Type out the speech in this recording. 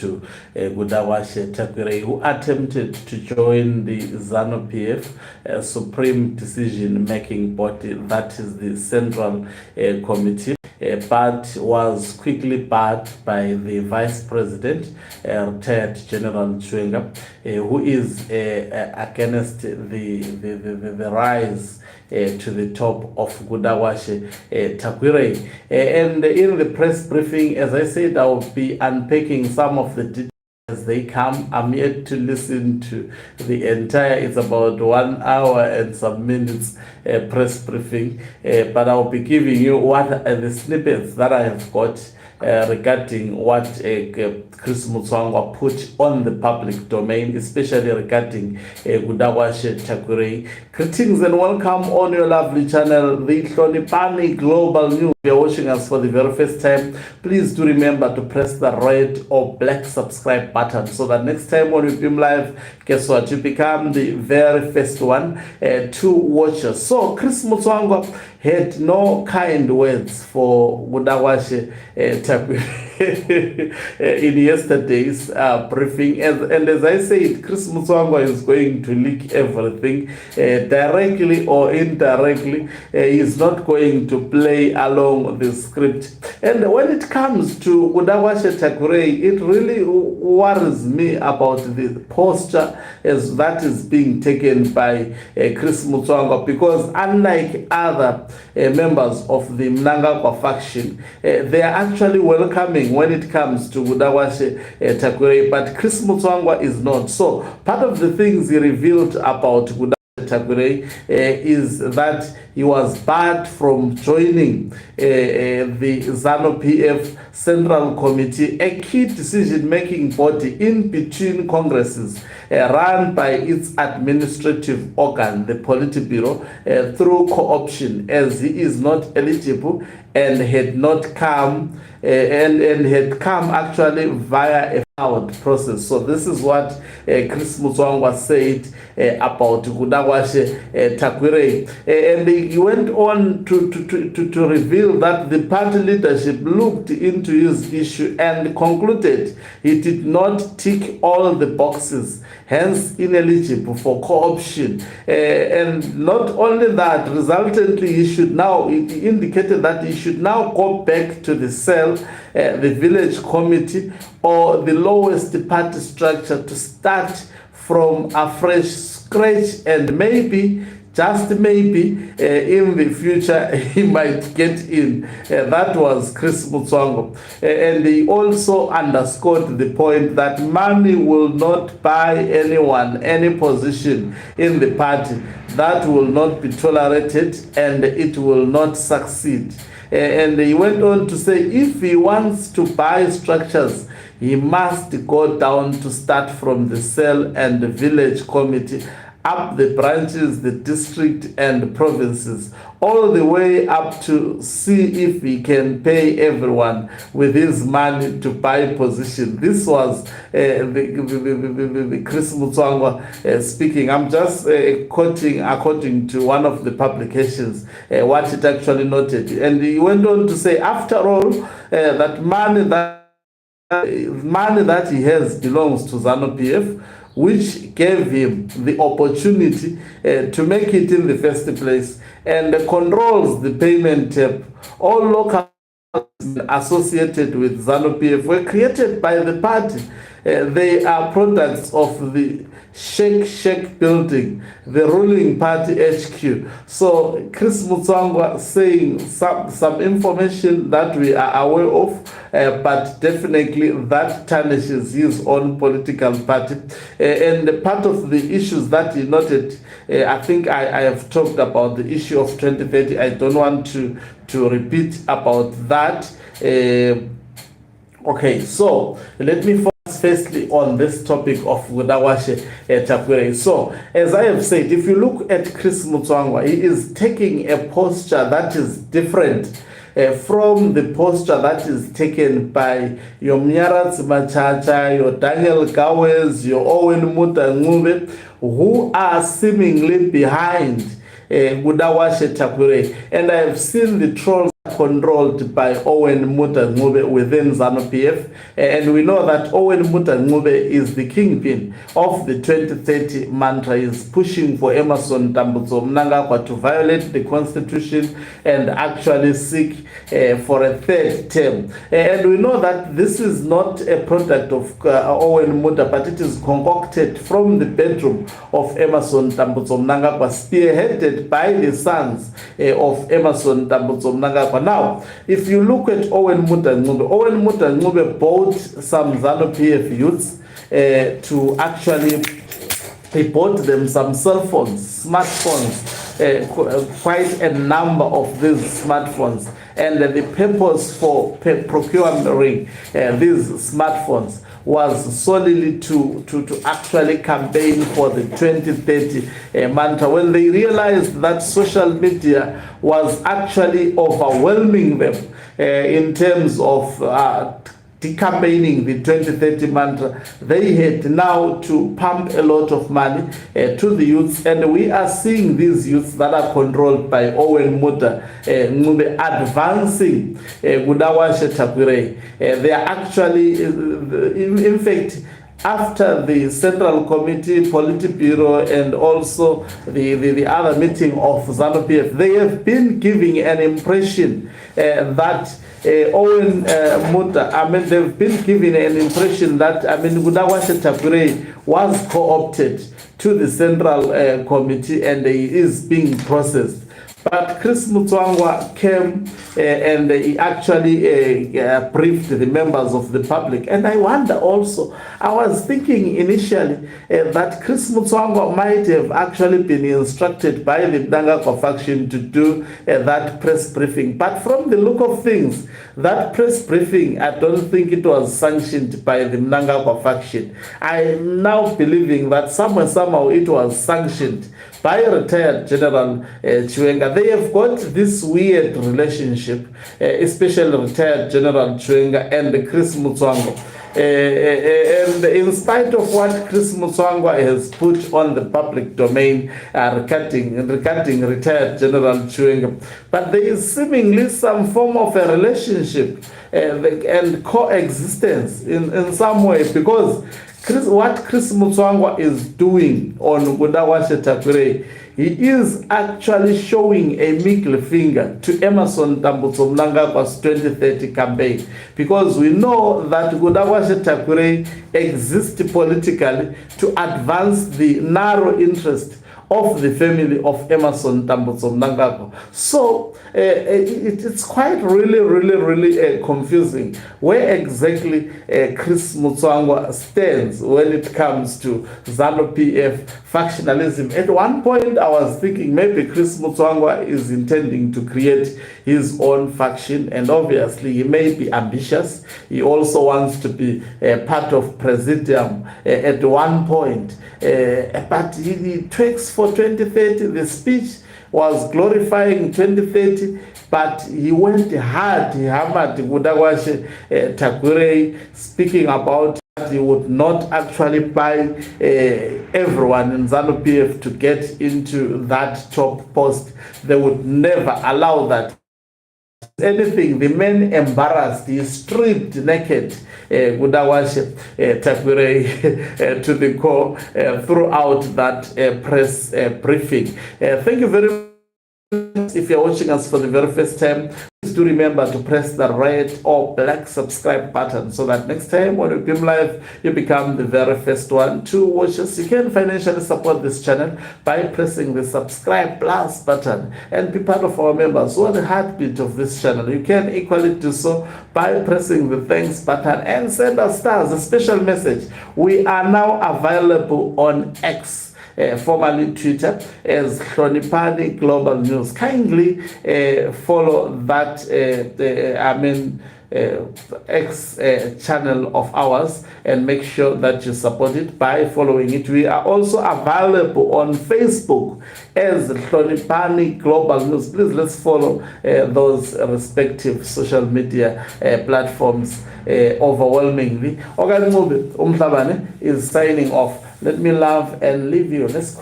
to Kudakwashe Tagwireyi, who attempted to join the ZANU-PF Supreme Decision-Making Body, that is the Central Committee, but was quickly barred by the Vice President, retired General Mutsvanga, who is against the rise to the top of Kudakwashe Tagwireyi. And in the press briefing, as I said, I will be unpacking some of the details as they come. I'm yet to listen to the entire, it's about 1 hour and some minutes press briefing, but I'll be giving you what are the snippets that I have got regarding what Chris Mutsvanga put on the public domain, especially regarding Kudakwashe Tagwireyi. Greetings and welcome on your lovely channel, the Hlonipani Global News. If you're watching us for the very first time, please do remember to press the red or black subscribe button so that next time when we film live, guess what, you become the very first one to watch us. So Chris Mutsvanga had no kind words for Kudakwashe Tagwireyi in yesterday's briefing, and as I said, Chris Mutsvanga is going to leak everything directly or indirectly. He's not going to play along the script. And when it comes to Kudakwashe Tagwireyi, it really worries me about the posture as that is being taken by Chris Mutsvanga, because unlike other members of the Manga faction, they are actually welcoming when it comes to Kudakwashe Tagwireyi, but Chris Mutsvanga is not. So part of the things he revealed about Kudakwashe Tagwireyi is that he was barred from joining the ZANU-PF Central Committee, a key decision-making body in between congresses run by its administrative organ, the Politburo, through co-option, as he is not eligible and had not come and had come actually via a process. So this is what Chris Mutsvanga said about Kudakwashe Tagwireyi, and he went on to reveal that the party leadership looked into his issue and concluded he did not tick all the boxes, hence ineligible for co-option. And not only that, resultantly he indicated that he should now go back to the cell, the village committee, or the lowest party structure to start from a fresh scratch, and maybe, just maybe, in the future he might get in. That was Chris Mutsvanga. And he also underscored the point that money will not buy anyone any position in the party. That will not be tolerated and it will not succeed. And he went on to say if he wants to buy structures, he must go down to start from the cell and the village committee, up the branches, the district and provinces, all the way up to see if he can pay everyone with his money to buy position. This was the Chris Mutsvanga speaking. I'm just quoting according to one of the publications what it actually noted. And he went on to say, after all, that money that he has belongs to ZANU-PF, which gave him the opportunity to make it in the first place, and controls the payment tab. All local associated with ZANU-PF were created by the party. They are products of the Sheikh building, the ruling party HQ. So Chris Mutsvanga saying some information that we are aware of, but definitely that tarnishes his own political party. And part of the issues that he noted, I think I have talked about the issue of 2030. I don't want to repeat about that. Okay, so let me focus firstly on this topic of Kudakwashe Tagwireyi. So, as I have said, if you look at Chris Mutsvanga, he is taking a posture that is different from the posture that is taken by your Mnyaratsi Machacha, your Daniel Gawes, your Owen Mutangube, who are seemingly behind Kudakwashe Tagwireyi. And I have seen the trolls controlled by Owen Mutsvanga within ZANU-PF, and we know that Owen Mutsvanga is the kingpin of the 2030 mantra. Is pushing for Emmerson Mnangagwa to violate the constitution and actually seek for a third term. And we know that this is not a product of Owen Mutsvanga, but it is concocted from the bedroom of Emmerson Mnangagwa, spearheaded by the sons of Emmerson Mnangagwa. Now, if you look at Owen Mutsvanga bought some ZANU-PF youths to actually, he bought them some cell phones, smartphones, quite a number of these smartphones, and the purpose for procuring these smartphones was solely to actually campaign for the 2030 mantra. When they realized that social media was actually overwhelming them in terms of campaigning the 2030 mantra, they had now to pump a lot of money to the youths, and we are seeing these youths that are controlled by Owen Mutsvanga advancing Kudakwashe Tagwireyi. They are actually, in fact, after the Central Committee, Politburo, and also the other meeting of ZANU-PF, they have been giving an impression that Owen Mutsvanga, they've been given an impression that Kudakwashe Tagwireyi was co-opted to the Central Committee and he is being processed. But Chris Mutsvanga came and he actually briefed the members of the public. And I wonder also, I was thinking initially that Chris Mutsvanga might have actually been instructed by the Mnangagwa faction to do that press briefing. But from the look of things, that press briefing, I don't think it was sanctioned by the Mnangagwa faction. I am now believing that somehow it was sanctioned by retired General Chiwenga. They have got this weird relationship, especially retired General Chiwenga and Chris Mutsvanga. And in spite of what Chris Mutsvanga has put on the public domain regarding retired General Chiwenga, but there is seemingly some form of a relationship and coexistence in some way, because what Chris Mutsvanga is doing on Kudakwashe Tagwireyi, he is actually showing a middle finger to Emmerson Mnangagwa's 2030 campaign, because we know that Kudakwashe Tagwireyi exists politically to advance the narrow interest of the family of Emmerson Mnangagwa. So it's quite really confusing where exactly Chris Mutsvanga stands when it comes to ZANU-PF factionalism. At one point I was thinking maybe Chris Mutsvanga is intending to create his own faction, and obviously he may be ambitious. He also wants to be part of Presidium at one point, but he tweaks for 2030. The speech was glorifying 2030, but he went hard. He hammered Kudakwashe Tagwireyi, speaking about that he would not actually buy everyone in ZANU-PF to get into that top post. They would never allow that. Anything, the man embarrassed, he stripped naked Kudakwashe Tagwireyi to the core throughout that press briefing. Thank you very much. If you're watching us for the very first time, please do remember to press the red or black subscribe button so that next time when we come live, you become the very first one to watch us. You can financially support this channel by pressing the subscribe plus button and be part of our members who are the heartbeat of this channel. You can equally do so by pressing the thanks button and send us stars, a special message. We are now available on X, formerly Twitter, as Hloniphani Global News. Kindly follow that X channel of ours and make sure that you support it by following it. We are also available on Facebook as Hloniphani Global News. Please let's follow those respective social media platforms overwhelmingly. Ogan Umhlabane is signing off. Let me love and leave you. Let's